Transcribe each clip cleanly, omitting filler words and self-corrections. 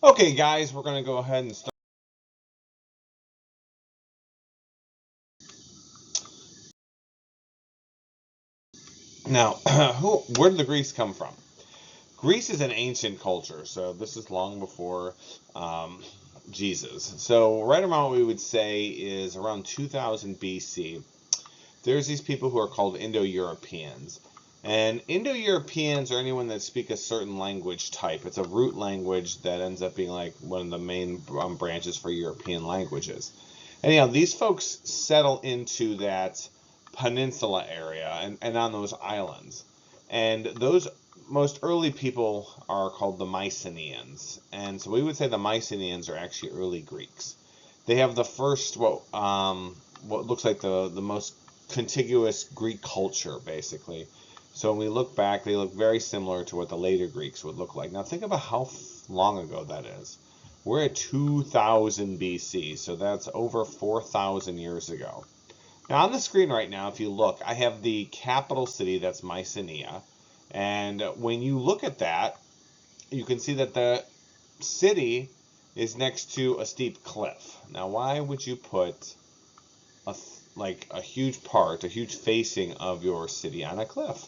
Okay, guys, we're going to go ahead and start. Now, where did the Greeks come from? Greece is an ancient culture, so this is long before um, Jesus. So, right around what we would say is around 2000 BC. There's these people who are called Indo-Europeans. And Indo-Europeans are anyone that speak a certain language type. It's a root language that ends up being like one of the main branches for European languages. Anyhow, these folks settle into that peninsula area and on those islands. And those most early people are called the Mycenaeans. And so we would say the Mycenaeans are actually early Greeks. They have the first, what looks like the most contiguous Greek culture, basically. So when we look back, they look very similar to what the later Greeks would look like. Now think about how long ago that is. We're at 2000 BC, so that's over 4,000 years ago. Now on the screen right now, if you look, I have the capital city, that's Mycenae. And when you look at that, you can see that the city is next to a steep cliff. Now why would you put a huge part, a huge facing of your city on a cliff?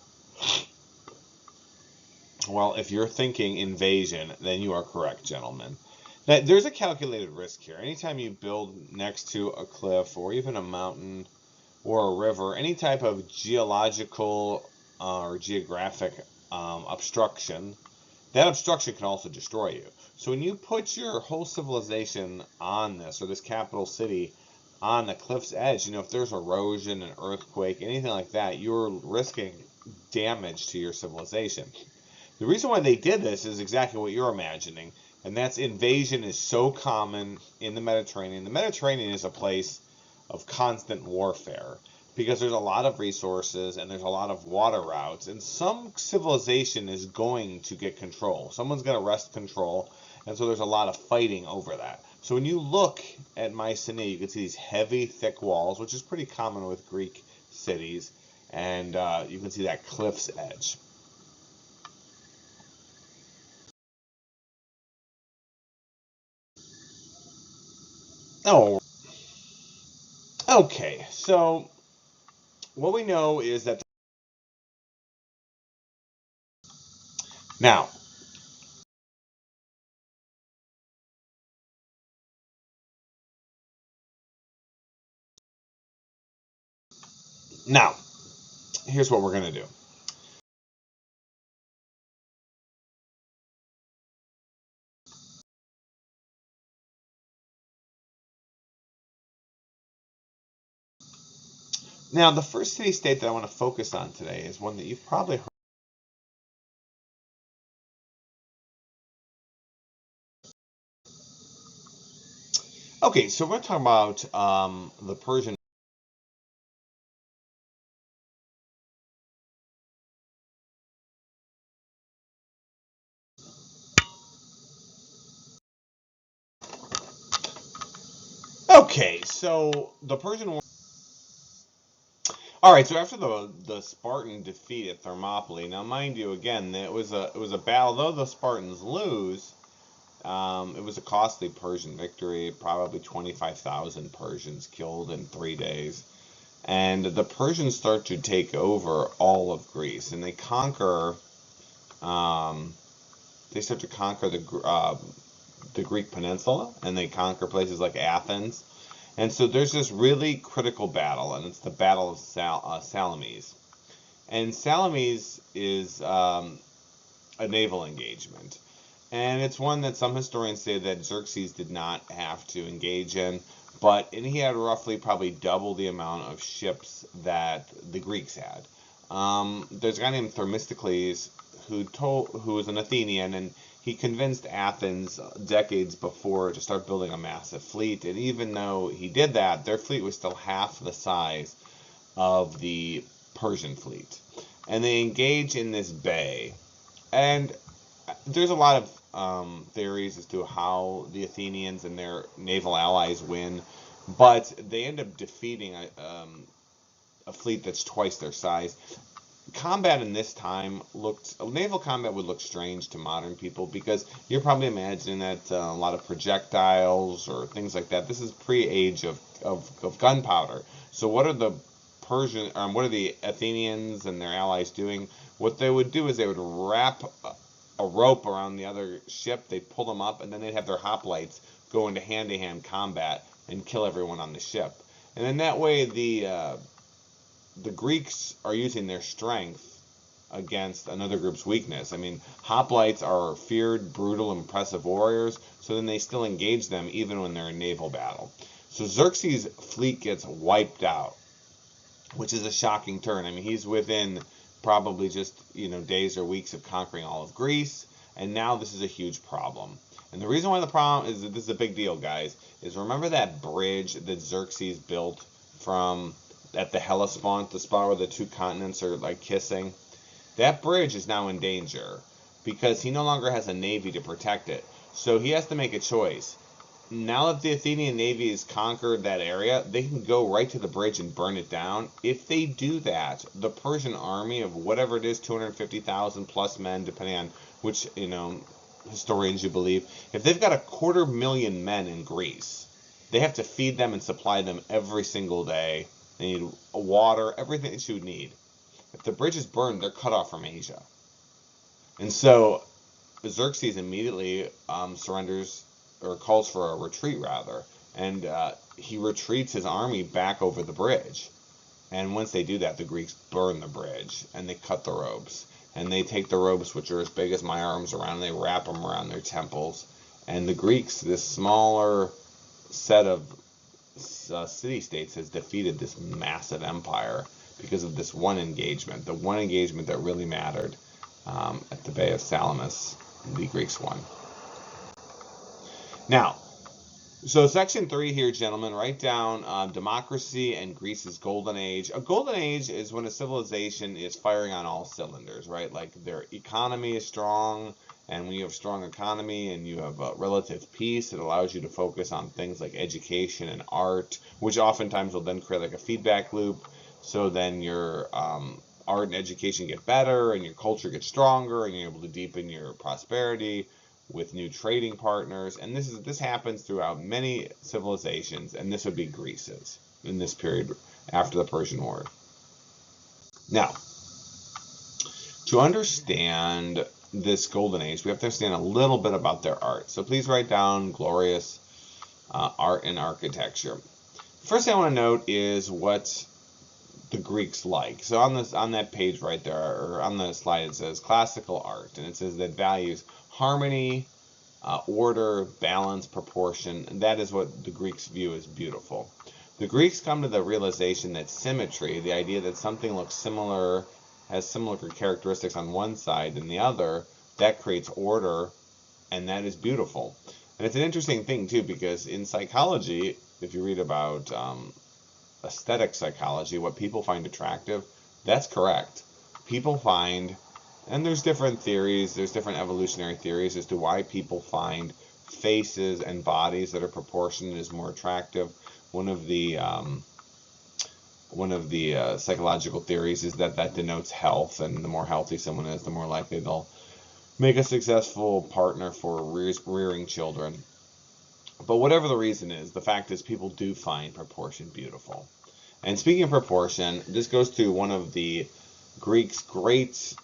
Well, if you're thinking invasion, then you are correct, gentlemen. Now, there's a calculated risk here. Anytime you build next to a cliff or even a mountain or a river, any type of geological or geographic obstruction, that obstruction can also destroy you. So when you put your whole civilization on this, or this capital city, on the cliff's edge, if there's erosion, an earthquake, anything like that, you're risking damage to your civilization. The reason why they did this is exactly what you're imagining, and that's invasion is so common in the Mediterranean. The Mediterranean is a place of constant warfare because there's a lot of resources and there's a lot of water routes, and some civilization is going to get control. Someone's going to wrest control, and so there's a lot of fighting over that. So when you look at Mycenae, you can see these heavy, thick walls, which is pretty common with Greek cities, and you can see that cliff's edge. Oh, okay. So what we know is that now, now, here's what we're gonna do. Now, the first city state that I want to focus on today is one that you've probably heard. Okay, so we're going to talk about the Persian. Okay, so the Persian War. All right, so after the Spartan defeat at Thermopylae, now mind you, again, it was a battle. Though the Spartans lose, it was a costly Persian victory. Probably 25,000 Persians killed in 3 days. And the Persians start to take over all of Greece, and um, they start to conquer the Greek peninsula, and they conquer places like Athens. And so there's this really critical battle, and it's the Battle of Salamis. And Salamis is a naval engagement. And it's one that some historians say that Xerxes did not have to engage in, and he had roughly probably double the amount of ships that the Greeks had. There's a guy named Themistocles who was an Athenian, and he convinced Athens decades before to start building a massive fleet. And even though he did that, their fleet was still half the size of the Persian fleet. And they engage in this bay. And there's a lot of theories as to how the Athenians and their naval allies win, but they end up defeating a fleet that's twice their size. combat in this time naval combat would look strange to modern people because you're probably imagining that a lot of projectiles or things like that. This is pre-age of gunpowder. So what are the Athenians and their allies doing? What they would do is they would wrap a rope around the other ship, they'd pull them up, and then they'd have their hoplites go into hand-to-hand combat and kill everyone on the ship. And then that way the Greeks are using their strength against another group's weakness. I mean, hoplites are feared, brutal, impressive warriors, so then they still engage them even when they're in naval battle. So Xerxes' fleet gets wiped out, which is a shocking turn. I mean, he's within probably just, days or weeks of conquering all of Greece, and now this is a huge problem. And the reason why the problem is that this is a big deal, guys, is remember that bridge that Xerxes built from at the Hellespont, the spot where the two continents are like kissing? That bridge is now in danger because he no longer has a navy to protect it. So he has to make a choice. Now that the Athenian navy has conquered that area, they can go right to the bridge and burn it down. If they do that, the Persian army of whatever it is, 250,000 plus men, depending on which, historians you believe, if they've got 250,000 men in Greece, they have to feed them and supply them every single day. They need water, everything that you would need. If the bridge is burned, they're cut off from Asia. And so Xerxes immediately surrenders, or calls for a retreat rather, and he retreats his army back over the bridge. And once they do that, the Greeks burn the bridge and they cut the ropes. And they take the ropes, which are as big as my arms around, and they wrap them around their temples. And the Greeks, this smaller set of city-states, has defeated this massive empire because of this one engagement, the one engagement that really mattered at the Bay of Salamis. The Greeks won. Now, so section 3 here, gentlemen, write down democracy and Greece's golden age. A golden age is when a civilization is firing on all cylinders, right? Like their economy is strong, and when you have strong economy and you have relative peace, it allows you to focus on things like education and art, which oftentimes will then create like a feedback loop. So then your art and education get better, and your culture gets stronger, and you're able to deepen your prosperity with new trading partners. And this happens throughout many civilizations, and this would be Greece's in this period after the Persian War. Now, to understand this golden age, we have to understand a little bit about their art. So please write down glorious art and architecture. First thing I want to note is what the Greeks like. So on that page right there, or on the slide, it says classical art, and it says that values harmony, order, balance, proportion. And that is what the Greeks view as beautiful. The Greeks come to the realization that symmetry, the idea that something looks similar, has similar characteristics on one side than the other, that creates order, and that is beautiful. And it's an interesting thing too, because in psychology, if you read about aesthetic psychology, what people find attractive, that's correct. People find, and there's different theories, there's different evolutionary theories as to why people find faces and bodies that are proportionate is more attractive. One of the psychological theories is that denotes health, and the more healthy someone is, the more likely they'll make a successful partner for rearing children. But whatever the reason is, the fact is people do find proportion beautiful. And speaking of proportion, this goes to one of the Greeks' great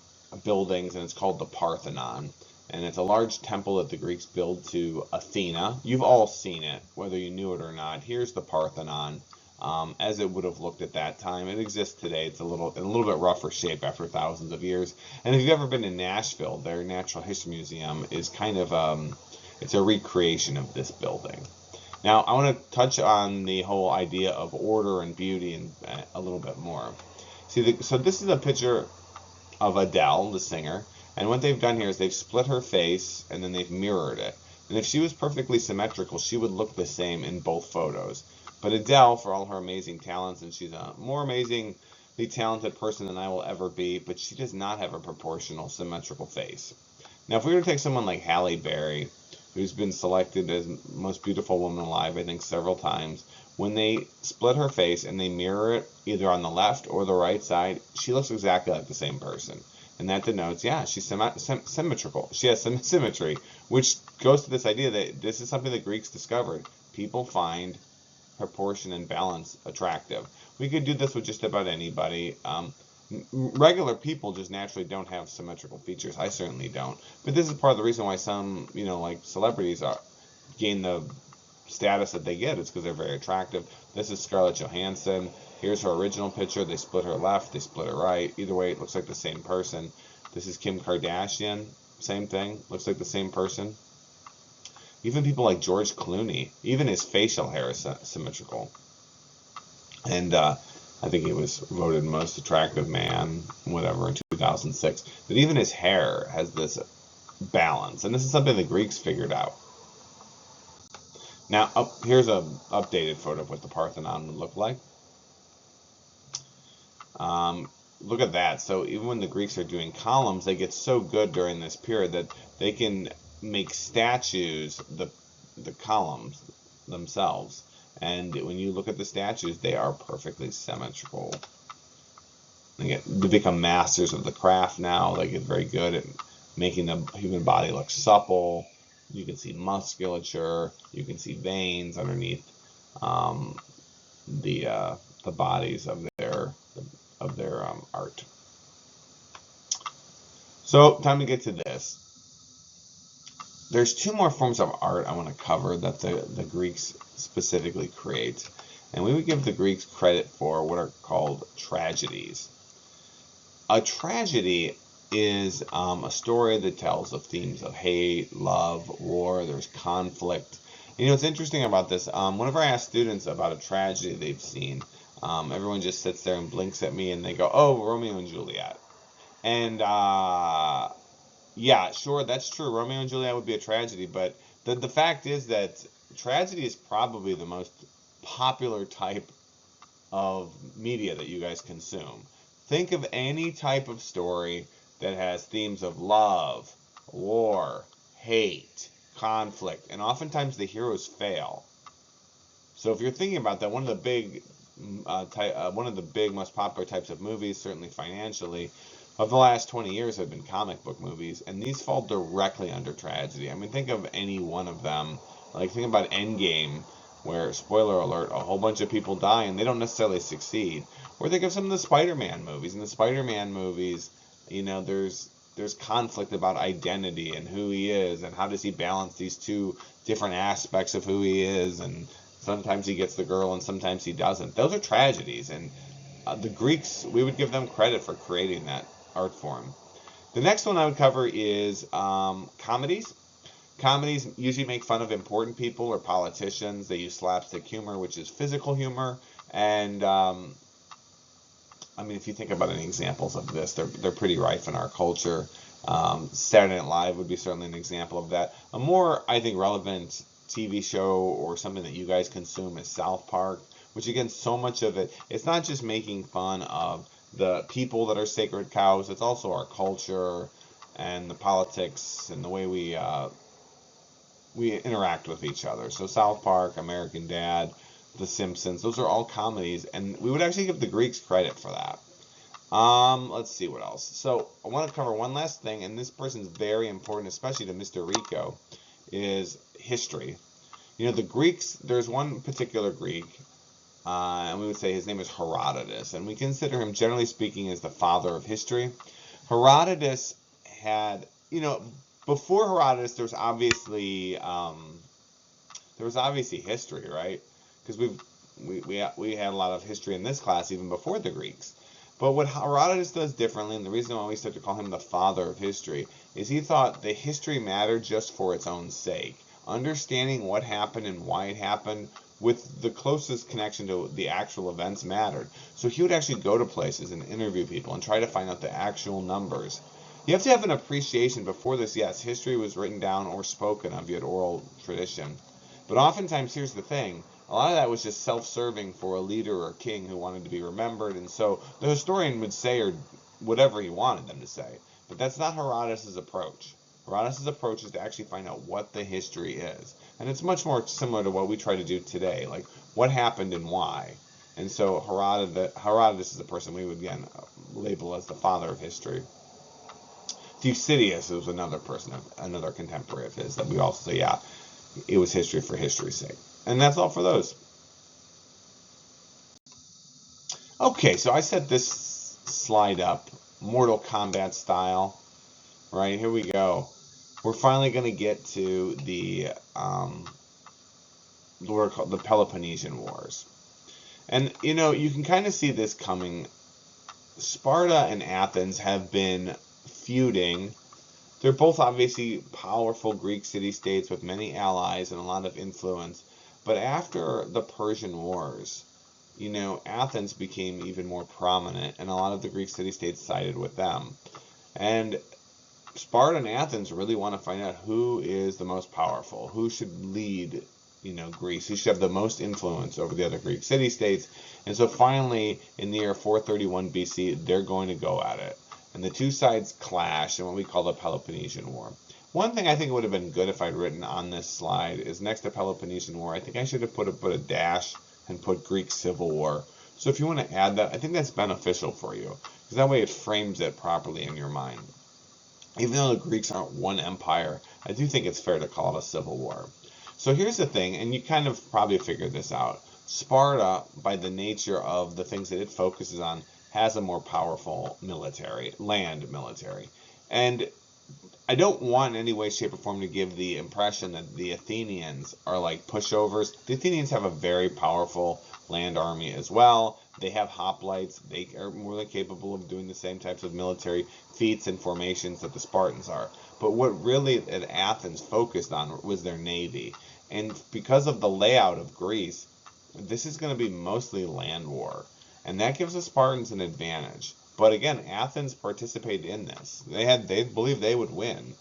buildings, and it's called the Parthenon. And it's a large temple that the Greeks build to Athena. You've all seen it, whether you knew it or not. Here's the Parthenon, as it would have looked at that time. It exists today. It's in a little bit rougher shape after thousands of years. And if you've ever been to Nashville, their Natural History Museum is kind of it's a recreation of this building. Now, I want to touch on the whole idea of order and beauty and a little bit more. So this is a picture of Adele, the singer, and what they've done here is they've split her face and then they've mirrored it. And if she was perfectly symmetrical, she would look the same in both photos. But Adele, for all her amazing talents, and she's a more amazingly talented person than I will ever be, but she does not have a proportional, symmetrical face. Now, if we were to take someone like Halle Berry, who's been selected as most beautiful woman alive, I think several times, when they split her face and they mirror it either on the left or the right side, she looks exactly like the same person. And that denotes, yeah, she's symmetrical. She has some symmetry, which goes to this idea that this is something the Greeks discovered. People find proportion and balance attractive. We could do this with just about anybody. Regular people just naturally don't have symmetrical features. I certainly don't. But this is part of the reason why some, like celebrities gain the status that they get. It's because they're very attractive. This is Scarlett Johansson. Here's her original picture. They split her left, they split her right. Either way, it looks like the same person. This is Kim Kardashian. Same thing. Looks like the same person. Even people like George Clooney, even his facial hair is symmetrical. And I think he was voted most attractive man, whatever, in 2006. But even his hair has this balance. And this is something the Greeks figured out. Now, here's an updated photo of what the Parthenon would look like. Look at that. So even when the Greeks are doing columns, they get so good during this period that they can make statues the columns themselves. And when you look at the statues, they are perfectly symmetrical. They become masters of the craft now. They get very good at making the human body look supple. You can see musculature. You can see veins underneath the bodies of their art. So time to get to this. There's two more forms of art I want to cover that the Greeks specifically create, and we would give the Greeks credit for what are called tragedies. A tragedy is a story that tells of themes of hate, love, war. There's conflict. What's interesting about this, whenever I ask students about a tragedy they've seen, everyone just sits there and blinks at me and they go, oh, Romeo and Juliet. And yeah, sure, that's true. Romeo and Juliet would be a tragedy, but the fact is that tragedy is probably the most popular type of media that you guys consume. Think of any type of story that has themes of love, war, hate, conflict, and oftentimes the heroes fail. So if you're thinking about that, one of the big, most popular types of movies, certainly financially, of the last 20 years have been comic book movies, and these fall directly under tragedy. I mean, think of any one of them. Like, think about Endgame, where, spoiler alert, a whole bunch of people die and they don't necessarily succeed. Or think of some of the Spider-Man movies. In the Spider-Man movies, there's conflict about identity and who he is, and how does he balance these two different aspects of who he is, and sometimes he gets the girl and sometimes he doesn't. Those are tragedies, and the Greeks, we would give them credit for creating that art form. The next one I would cover is comedies. Comedies usually make fun of important people or politicians. They use slapstick humor, which is physical humor. And if you think about any examples of this, they're pretty rife in our culture. Saturday Night Live would be certainly an example of that. A more, I think, relevant TV show or something that you guys consume is South Park, which again, so much of it, it's not just making fun of the people that are sacred cows, it's also our culture and the politics and the way we interact with each other. So South Park, American Dad, The Simpsons, those are all comedies, and we would actually give the Greeks credit for that. Let's see what else. So I want to cover one last thing, and this person's very important, especially to Mr. Rico, is history. The Greeks, there's one particular Greek, and we would say his name is Herodotus, and we consider him, generally speaking, as the father of history. Herodotus had, before Herodotus, there was obviously history, right? Because we had a lot of history in this class even before the Greeks. But what Herodotus does differently, and the reason why we start to call him the father of history, is he thought that history mattered just for its own sake. Understanding what happened and why it happened with the closest connection to the actual events mattered. So he would actually go to places and interview people and try to find out the actual numbers. You have to have an appreciation before this. Yes, history was written down or spoken of. You had oral tradition. But oftentimes, here's the thing, a lot of that was just self-serving for a leader or a king who wanted to be remembered, and so the historian would say or whatever he wanted them to say. But that's not Herodotus' approach. Herodotus' approach is to actually find out what the history is. And it's much more similar to what we try to do today, like what happened and why. And so Herodotus is the person we would, again, label as the father of history. Thucydides was another person, another contemporary of his, that we also say, yeah, it was history for history's sake. And that's all for those. Okay, so I set this slide up, Mortal Kombat style. Right, here we go. We're finally going to get to the war called the Peloponnesian Wars. And, you know, you can kind of see this coming. Sparta and Athens have been feuding. They're both obviously powerful Greek city-states with many allies and a lot of influence. But after the Persian Wars, you know, Athens became even more prominent, and a lot of the Greek city-states sided with them. And Sparta and Athens really want to find out who is the most powerful, who should lead, you know, Greece, who should have the most influence over the other Greek city-states. And so finally, in the year 431 BC, they're going to go at it. And the two sides clash in what we call the Peloponnesian War. One thing I think would have been good if I'd written on this slide is next to Peloponnesian War, I think I should have put a dash and put Greek Civil War. So if you want to add that, I think that's beneficial for you, because that way it frames it properly in your mind. Even though the Greeks aren't one empire, I do think it's fair to call it a civil war. So here's the thing, and you kind of probably figured this out. Sparta, by the nature of the things that it focuses on, has a more powerful military, land military. And I don't want in any way, shape, or form to give the impression that the Athenians are like pushovers. The Athenians have a very powerful land army as well. They have hoplites. They are more than capable of doing the same types of military feats and formations that the Spartans are. But what really at Athens focused on was their navy. And because of the layout of Greece, this is going to be mostly land war. And that gives the Spartans an advantage. But again, Athens participated in this. They believed they would win.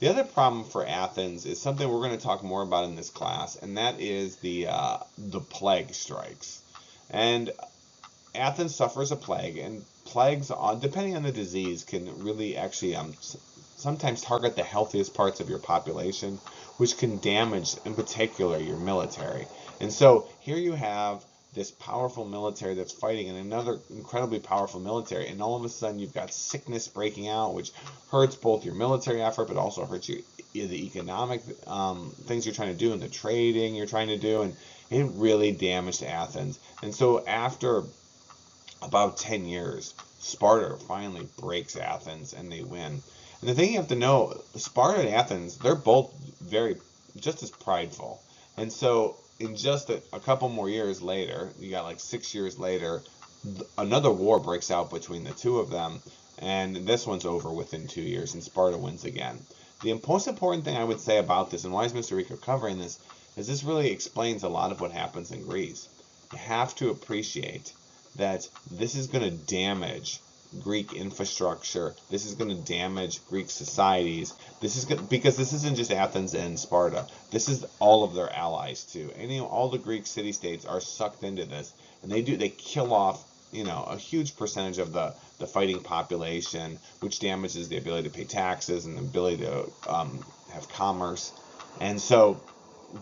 The other problem for Athens is something we're going to talk more about in this class, and that is the plague strikes. And Athens suffers a plague, and plagues, depending on the disease, can really actually sometimes target the healthiest parts of your population, which can damage, in particular, your military. And so here you have this powerful military that's fighting in another incredibly powerful military, and all of a sudden you've got sickness breaking out, which hurts both your military effort, but also hurts the economic things you're trying to do and the trading you're trying to do, and it really damaged Athens. And so after about 10 years, Sparta finally breaks Athens and they win. And the thing you have to know, Sparta and Athens, they're both just as prideful. And so in just a couple more years later, you got like 6 years later, another war breaks out between the two of them, and this one's over within 2 years, and Sparta wins again. The most important thing I would say about this, and why is Mr. Rico covering this, is this really explains a lot of what happens in Greece. You have to appreciate that this is going to damage Greek infrastructure. This is going to damage Greek societies. Because this isn't just Athens and Sparta. This is all of their allies too. And all the Greek city-states are sucked into this, and they kill off a huge percentage of the fighting population, which damages the ability to pay taxes and the ability to have commerce. And so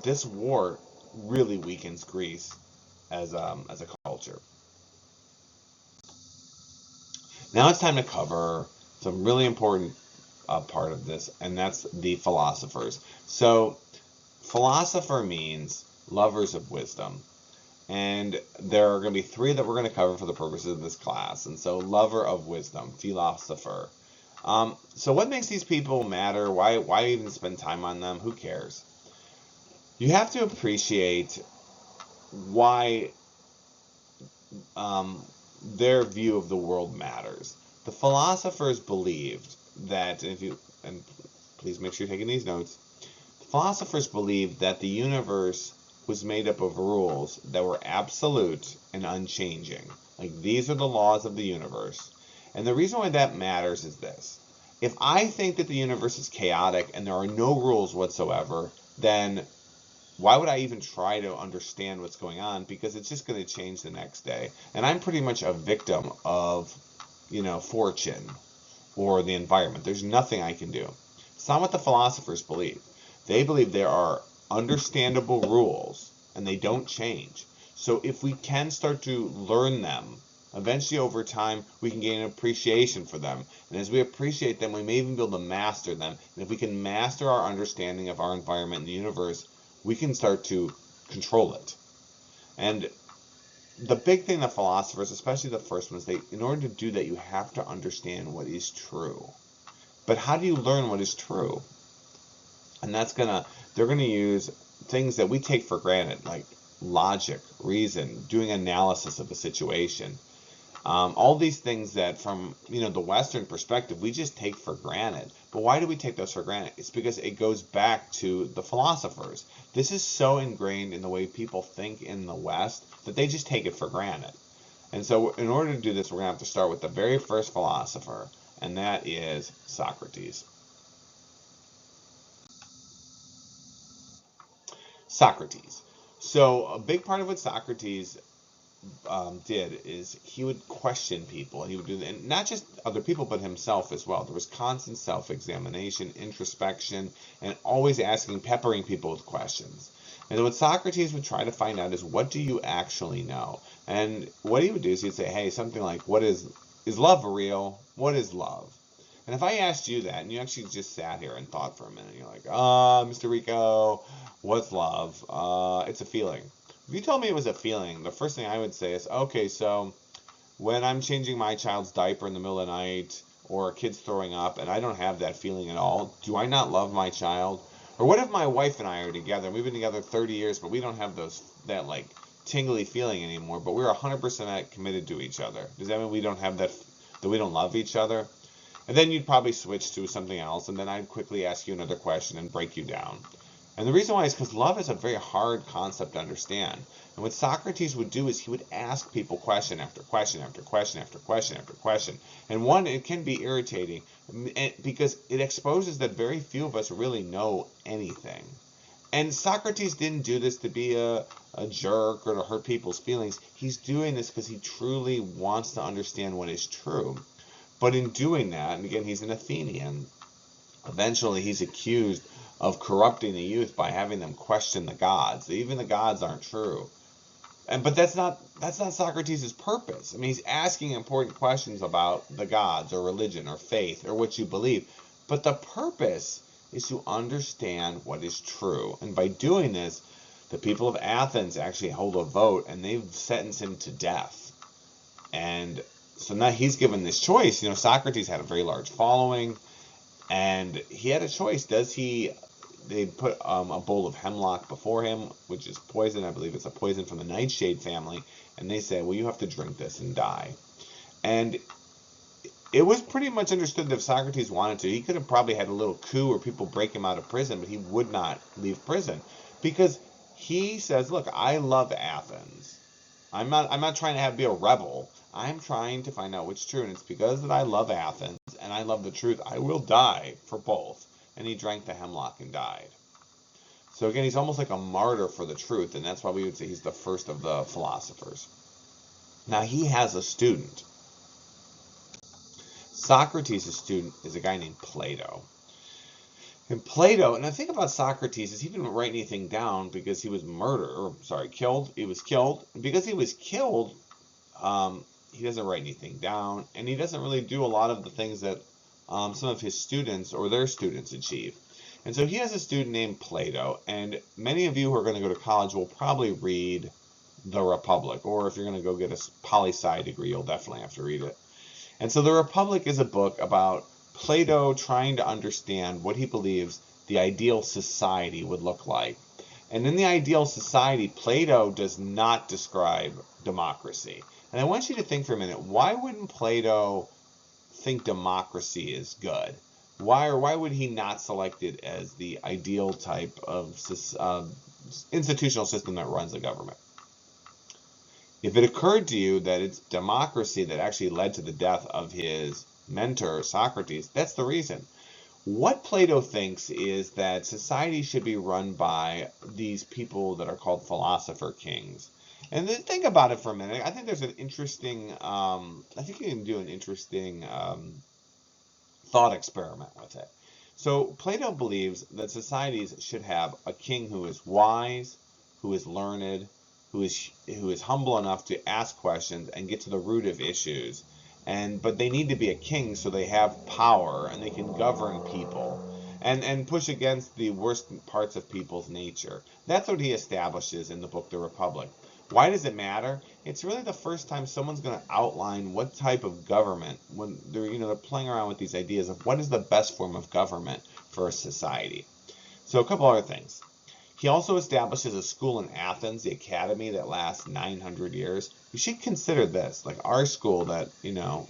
this war really weakens Greece as a culture. Now it's time to cover some really important part of this, and that's the philosophers. So philosopher means lovers of wisdom. And there are going to be three that we're going to cover for the purposes of this class. And so lover of wisdom, philosopher. So what makes these people matter? Why even spend time on them? Who cares? You have to appreciate why their view of the world matters. The philosophers believed that, and please make sure you're taking these notes, the philosophers believed that the universe was made up of rules that were absolute and unchanging. Like, these are the laws of the universe. And the reason why that matters is this. If I think that the universe is chaotic and there are no rules whatsoever, then why would I even try to understand what's going on? Because it's just going to change the next day. And I'm pretty much a victim of, fortune or the environment. There's nothing I can do. It's not what the philosophers believe. They believe there are understandable rules and they don't change. So if we can start to learn them, eventually over time we can gain an appreciation for them. And as we appreciate them, we may even be able to master them. And if we can master our understanding of our environment and the universe, we can start to control it. And the big thing that philosophers, especially the first ones, in order to do that, you have to understand what is true. But how do you learn what is true? And they're gonna use things that we take for granted, like logic, reason, doing analysis of a situation. All these things that from the Western perspective we just take for granted. But why do we take those for granted? It's because it goes back to the philosophers. This is so ingrained in the way people think in the West that they just take it for granted. And so in order to do this, we're going to have to start with the very first philosopher, and that is Socrates. Socrates. So a big part of what Socrates did is he would question people, and he would do that, and not just other people but himself as well. There was constant self-examination, introspection, and always peppering people with questions. And what Socrates would try to find out is, what do you actually know? And what he would do is he'd say, hey, something like, what is love real? What is love? And if I asked you that, and you actually just sat here and thought for a minute, you're like, Mr. Rico, what's love? It's a feeling. If you told me it was a feeling, the first thing I would say is, okay, so when I'm changing my child's diaper in the middle of the night, or a kid's throwing up, and I don't have that feeling at all, do I not love my child? Or what if my wife and I are together, and we've been together 30 years, but we don't have that like tingly feeling anymore, but we're 100% committed to each other? Does that mean we don't have that we don't love each other? And then you'd probably switch to something else, and then I'd quickly ask you another question and break you down. And the reason why is because love is a very hard concept to understand. And what Socrates would do is he would ask people question after question after question after question after question. And one, it can be irritating because it exposes that very few of us really know anything. And Socrates didn't do this to be a jerk or to hurt people's feelings. He's doing this because he truly wants to understand what is true. But in doing that, and again, he's an Athenian, eventually he's accused of corrupting the youth by having them question the gods. Even the gods aren't true. But that's not Socrates' purpose. I mean, he's asking important questions about the gods or religion or faith or what you believe. But the purpose is to understand what is true. And by doing this, the people of Athens actually hold a vote, and they've sentenced him to death. And so now he's given this choice. Socrates had a very large following, and he had a choice. They put a bowl of hemlock before him, which is poison. I believe it's a poison from the nightshade family. And they say, well, you have to drink this and die. And it was pretty much understood that if Socrates wanted to, he could have probably had a little coup where people break him out of prison, but he would not leave prison because he says, look, I love Athens. I'm not trying to be a rebel. I'm trying to find out what's true, and it's because that I love Athens and I love the truth. I will die for both. And he drank the hemlock and died. So again, he's almost like a martyr for the truth, and that's why we would say he's the first of the philosophers. Now he has a student. Socrates' student is a guy named Plato. And Plato, and I think about Socrates is he didn't write anything down because he was killed. He was killed. And because he was killed, he doesn't write anything down, and he doesn't really do a lot of the things that some of his students or their students achieve. And so he has a student named Plato, and many of you who are going to go to college will probably read The Republic, or if you're going to go get a poli-sci degree, you'll definitely have to read it. And so The Republic is a book about Plato trying to understand what he believes the ideal society would look like. And in the ideal society, Plato does not describe democracy. And I want you to think for a minute, why wouldn't Plato think democracy is good? Why would he not select it as the ideal type of institutional system that runs a government? If it occurred to you that it's democracy that actually led to the death of his mentor, Socrates, that's the reason. What Plato thinks is that society should be run by these people that are called philosopher kings. And then think about it for a minute. I think there's an interesting, I think you can do an interesting thought experiment with it. So Plato believes that societies should have a king who is wise, who is learned, who is humble enough to ask questions and get to the root of issues. But they need to be a king so they have power and they can govern people and push against the worst parts of people's nature. That's what he establishes in the book The Republic. Why does it matter? It's really the first time someone's going to outline what type of government, when they're playing around with these ideas of what is the best form of government for a society. So a couple other things. He also establishes a school in Athens, the academy that lasts 900 years. You should consider this, like our school that,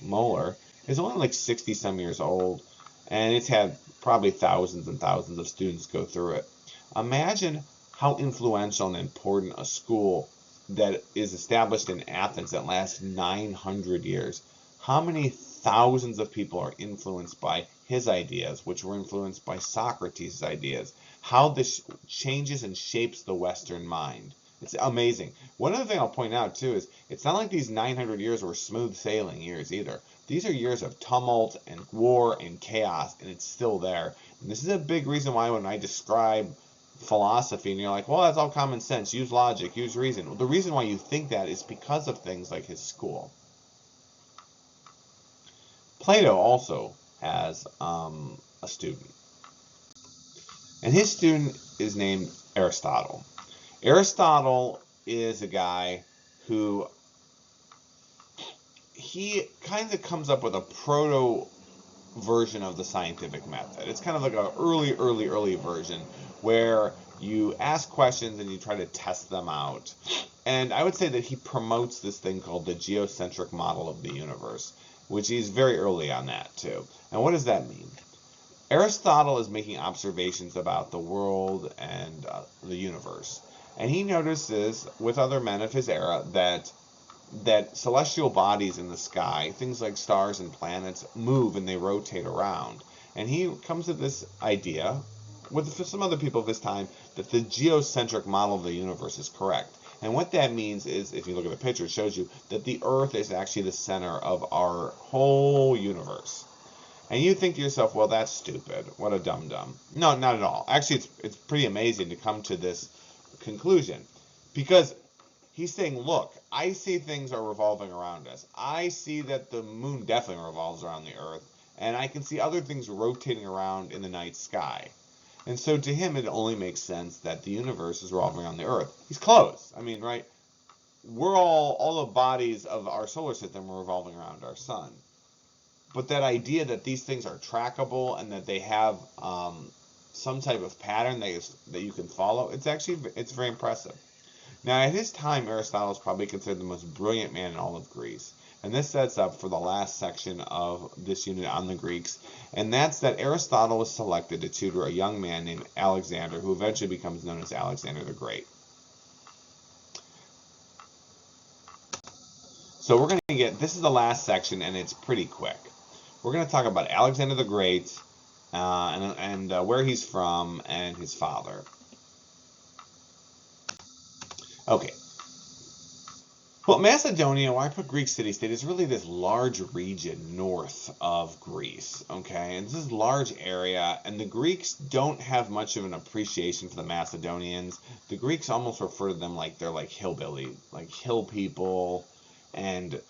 Moeller, is only like 60 some years old, and it's had probably thousands and thousands of students go through it. Imagine how influential and important a school that is established in Athens that lasts 900 years. How many thousands of people are influenced by his ideas, which were influenced by Socrates' ideas? How this changes and shapes the Western mind. It's amazing. One other thing I'll point out too is it's not like these 900 years were smooth sailing years either. These are years of tumult and war and chaos, and it's still there. And this is a big reason why when I describe philosophy and you're like, well, that's all common sense, use logic, use reason. Well, the reason why you think that is because of things like his school. Plato also has a student, and his student is named Aristotle. Aristotle is a guy who he kind of comes up with a proto version of the scientific method. It's kind of like an early version where you ask questions and you try to test them out. And I would say that he promotes this thing called the geocentric model of the universe, which he's very early on that too. And what does that mean? Aristotle is making observations about the world and the universe. And he notices with other men of his era that celestial bodies in the sky, things like stars and planets, move and they rotate around. And he comes to this idea, with some other people of his time, that the geocentric model of the universe is correct. And what that means is, if you look at the picture, it shows you that the Earth is actually the center of our whole universe. And you think to yourself, well, that's stupid. What a dum-dum. No, not at all. Actually, it's pretty amazing to come to this conclusion. Because he's saying, look, I see things are revolving around us. I see that the moon definitely revolves around the Earth. And I can see other things rotating around in the night sky. And so to him, it only makes sense that the universe is revolving around the Earth. He's close. I mean, right? We're all the bodies of our solar system are revolving around our sun. But that idea that these things are trackable and that they have some type of pattern that you can follow, it's very impressive. Now, at his time, Aristotle is probably considered the most brilliant man in all of Greece. And this sets up for the last section of this unit on the Greeks, and that's that Aristotle was selected to tutor a young man named Alexander, who eventually becomes known as Alexander the Great. So this is the last section, and it's pretty quick. We're going to talk about Alexander the Great, and where he's from, and his father. Okay. Well, Macedonia, why I put Greek city-state, is really this large region north of Greece, okay? And this is a large area, and the Greeks don't have much of an appreciation for the Macedonians. The Greeks almost refer to them like they're like hillbilly, like hill people, and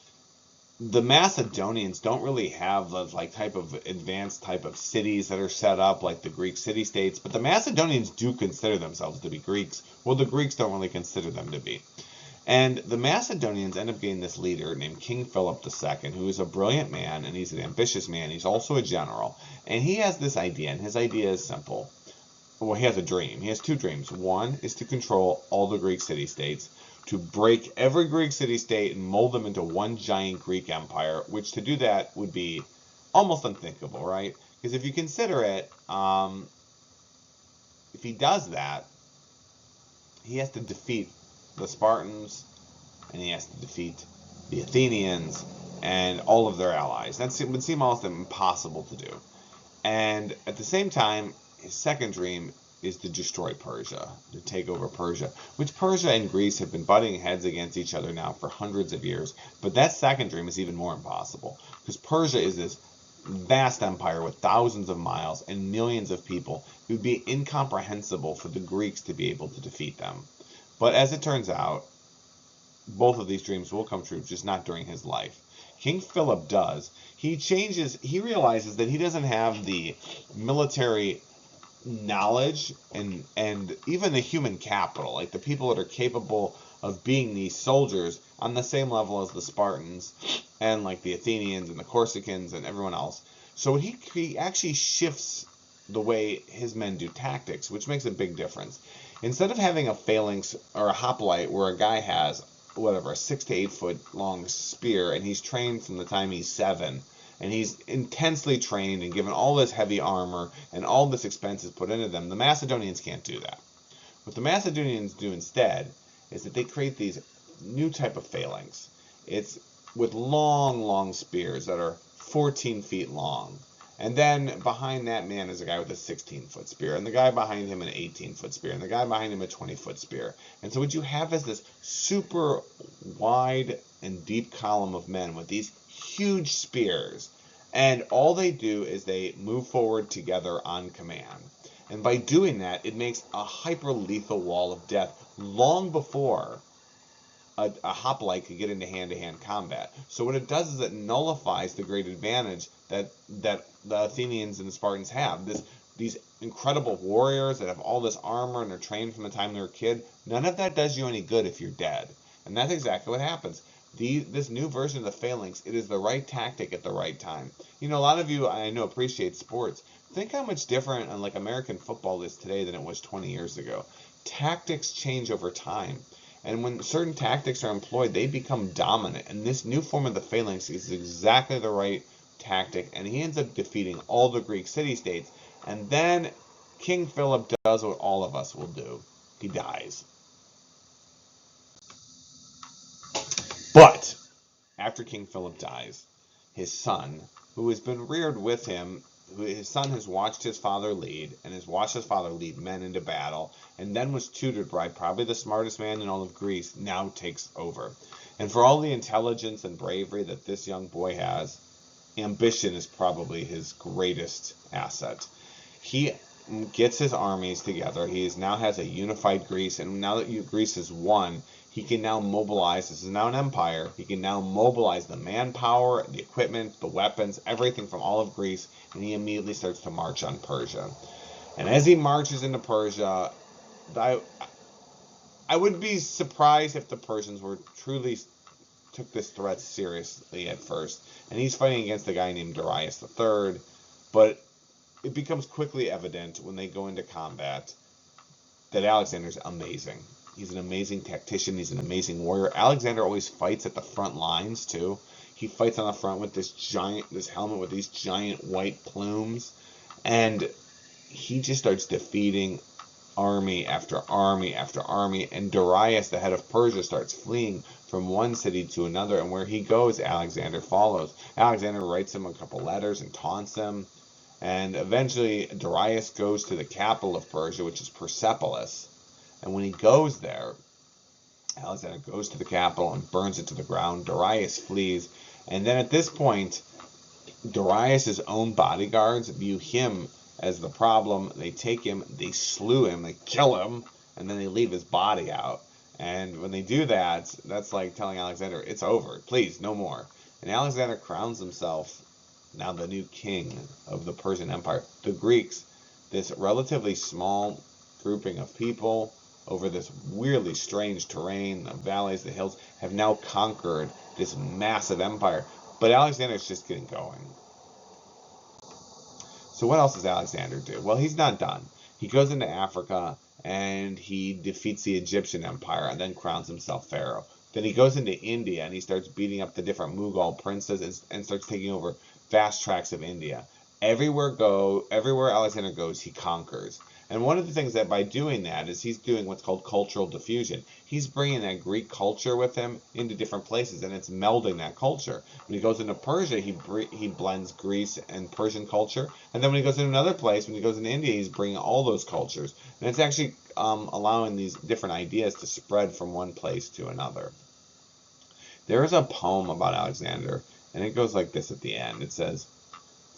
the Macedonians don't really have the type of advanced type of cities that are set up like the Greek city-states, but the Macedonians do consider themselves to be Greeks. Well, the Greeks don't really consider them to be. And the Macedonians end up getting this leader named King Philip II, who is a brilliant man, and he's an ambitious man. He's also a general. And he has this idea, and his idea is simple. Well, he has a dream. He has two dreams. One is to control all the Greek city-states, to break every Greek city-state and mold them into one giant Greek empire, which to do that would be almost unthinkable, right? Because if you consider it, if he does that, he has to defeat the Spartans, and he has to defeat the Athenians and all of their allies. That would seem almost impossible to do. And at the same time, his second dream is to destroy Persia, to take over Persia, which Persia and Greece have been butting heads against each other now for hundreds of years. But that second dream is even more impossible, because Persia is this vast empire with thousands of miles and millions of people. It would be incomprehensible for the Greeks to be able to defeat them. But as it turns out, both of these dreams will come true, just not during his life. King Philip does. He realizes that he doesn't have the military knowledge and even the human capital, like the people that are capable of being these soldiers on the same level as the Spartans and like the Athenians and the Corsicans and everyone else. So he actually shifts the way his men do tactics, which makes a big difference. Instead of having a phalanx or a hoplite where a guy has whatever a 6 to 8 foot long spear and he's trained from the time he's 7, and he's intensely trained and given all this heavy armor and all this expense is put into them, the Macedonians can't do that. What the Macedonians do instead is that they create these new type of phalanx. It's with long spears that are 14 feet long. And then behind that man is a guy with a 16-foot spear, and the guy behind him an 18-foot spear, and the guy behind him a 20-foot spear. And so what you have is this super wide and deep column of men with these huge spears. And all they do is they move forward together on command. And by doing that, it makes a hyper-lethal wall of death long before a hoplite could get into hand-to-hand combat. So what it does is it nullifies the great advantage that the Athenians and the Spartans have. These incredible warriors that have all this armor and are trained from the time they're a kid. None of that does you any good if you're dead. And that's exactly what happens. This new version of the phalanx, it is the right tactic at the right time. You know, a lot of you I know appreciate sports. Think how much different like American football is today than it was 20 years ago. Tactics change over time. And when certain tactics are employed, they become dominant. And this new form of the phalanx is exactly the right tactic. And he ends up defeating all the Greek city-states. And then King Philip does what all of us will do. He dies. But after King Philip dies, his son, who has been reared with him, his son has watched his father lead, and has watched his father lead men into battle, and then was tutored by probably the smartest man in all of Greece, now takes over. And for all the intelligence and bravery that this young boy has, ambition is probably his greatest asset. He gets his armies together. He now has a unified Greece, and now that Greece is won, he can now mobilize. This is now an empire. He can now mobilize the manpower, the equipment, the weapons, everything from all of Greece, and he immediately starts to march on Persia. And as he marches into Persia, I would be surprised if the Persians were truly took this threat seriously at first. And he's fighting against a guy named Darius III, but it becomes quickly evident when they go into combat that Alexander's amazing. He's an amazing tactician. He's an amazing warrior. Alexander always fights at the front lines too. He fights on the front with this helmet with these giant white plumes, and he just starts defeating army after army after army. And Darius, the head of Persia, starts fleeing from one city to another, and where he goes, Alexander follows. Alexander writes him a couple letters and taunts him, and eventually Darius goes to the capital of Persia, which is Persepolis. And when he goes there, Alexander goes to the capital and burns it to the ground. Darius flees. And then at this point, Darius' own bodyguards view him as the problem. They take him, they slew him, they kill him, and then they leave his body out. And when they do that, that's like telling Alexander, it's over, please, no more. And Alexander crowns himself now the new king of the Persian Empire. The Greeks, this relatively small grouping of people, over this weirdly strange terrain, the valleys, the hills, have now conquered this massive empire. But Alexander's just getting going. So what else does Alexander do? Well, he's not done. He goes into Africa and he defeats the Egyptian Empire and then crowns himself pharaoh. Then he goes into India and he starts beating up the different Mughal princes and starts taking over vast tracts of India. Everywhere Alexander goes, he conquers. And one of the things that by doing that is he's doing what's called cultural diffusion. He's bringing that Greek culture with him into different places, and it's melding that culture. When he goes into Persia, he blends Greece and Persian culture. And then when he goes into another place, when he goes into India, he's bringing all those cultures. And it's actually allowing these different ideas to spread from one place to another. There is a poem about Alexander, and it goes like this at the end. It says,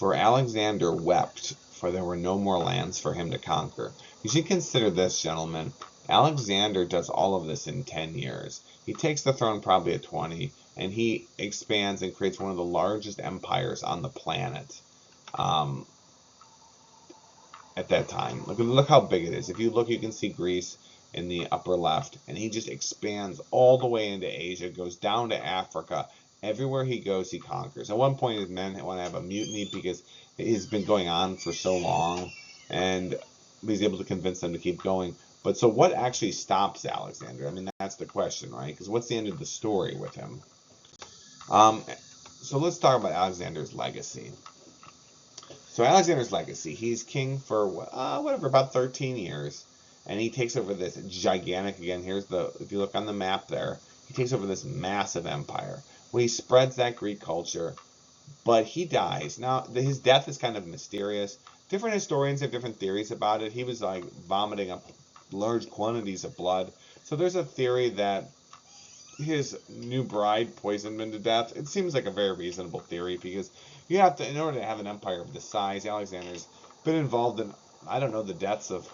For Alexander wept, for there were no more lands for him to conquer. You should consider this, gentlemen. Alexander does all of this in 10 years. He takes the throne probably at 20, and he expands and creates one of the largest empires on the planet at that time. Look how big it is. If you look, you can see Greece in the upper left, and he just expands all the way into Asia, goes down to Africa. Everywhere he goes, he conquers. At one point, his men want to have a mutiny because it's been going on for so long, and he's able to convince them to keep going. But so what actually stops Alexander? I mean, that's the question, right? Because what's the end of the story with him? So let's talk about Alexander's legacy. So Alexander's legacy, he's king for whatever, about 13 years, and he takes over this gigantic, again, if you look on the map there, he takes over this massive empire. Well, he spreads that Greek culture, but he dies. Now, his death is kind of mysterious. Different historians have different theories about it. He was like vomiting up large quantities of blood. So there's a theory that his new bride poisoned him to death. It seems like a very reasonable theory because you have to, in order to have an empire of this size, Alexander's been involved in, I don't know, the deaths of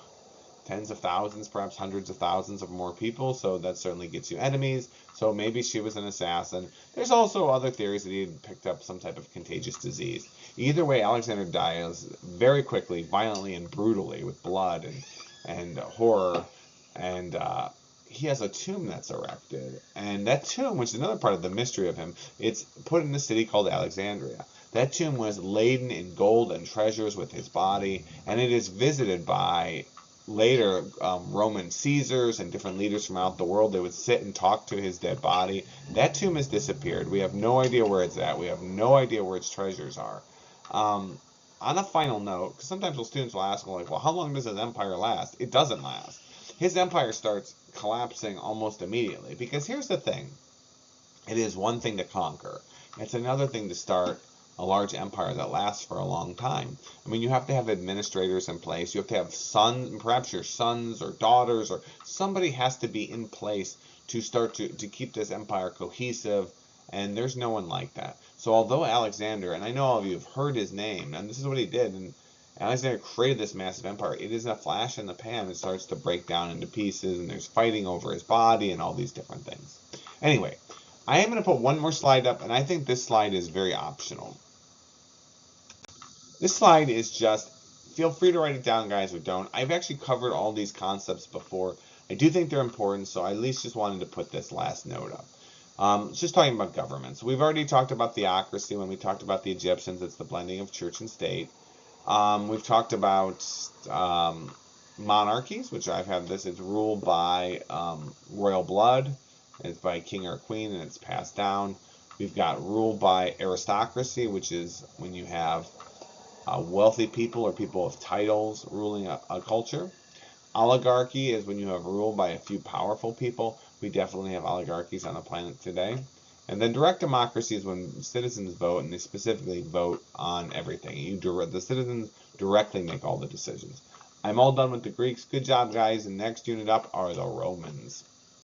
tens of thousands, perhaps hundreds of thousands of more people, so that certainly gets you enemies. So maybe she was an assassin. There's also other theories that he had picked up some type of contagious disease. Either way, Alexander dies very quickly, violently, and brutally with blood and horror, and he has a tomb that's erected. And that tomb, which is another part of the mystery of him, it's put in a city called Alexandria. That tomb was laden in gold and treasures with his body, and it is visited by later Roman Caesars and different leaders from out the world. They would sit and talk to his dead body. That tomb has disappeared. We have no idea where it's at. We have no idea where its treasures are. On a final note, because sometimes students will ask, like, well, how long does his empire last? It doesn't last. His empire starts collapsing almost immediately, because here's the thing. It is one thing to conquer. It's another thing to start a large empire that lasts for a long time. I mean, you have to have administrators in place. You have to have sons, perhaps your sons or daughters, or somebody has to be in place to start to keep this empire cohesive, and there's no one like that. So although Alexander, and I know all of you have heard his name, and this is what he did, and Alexander created this massive empire, it is a flash in the pan. It starts to break down into pieces, and there's fighting over his body and all these different things. Anyway, I am going to put one more slide up, and I think this slide is very optional. This slide is just, feel free to write it down, guys, or don't. I've actually covered all these concepts before. I do think they're important, so I at least just wanted to put this last note up. Just talking about governments. We've already talked about theocracy when we talked about the Egyptians. It's the blending of church and state. We've talked about monarchies, which I've had this. It's ruled by royal blood. It's by king or queen, and it's passed down. We've got rule by aristocracy, which is when you have wealthy people or people with titles ruling a culture. Oligarchy is when you have rule by a few powerful people. We definitely have oligarchies on the planet today. And then direct democracy is when citizens vote, and they specifically vote on everything. The citizens directly make all the decisions. I'm all done with the Greeks. Good job, guys. And next unit up are the Romans.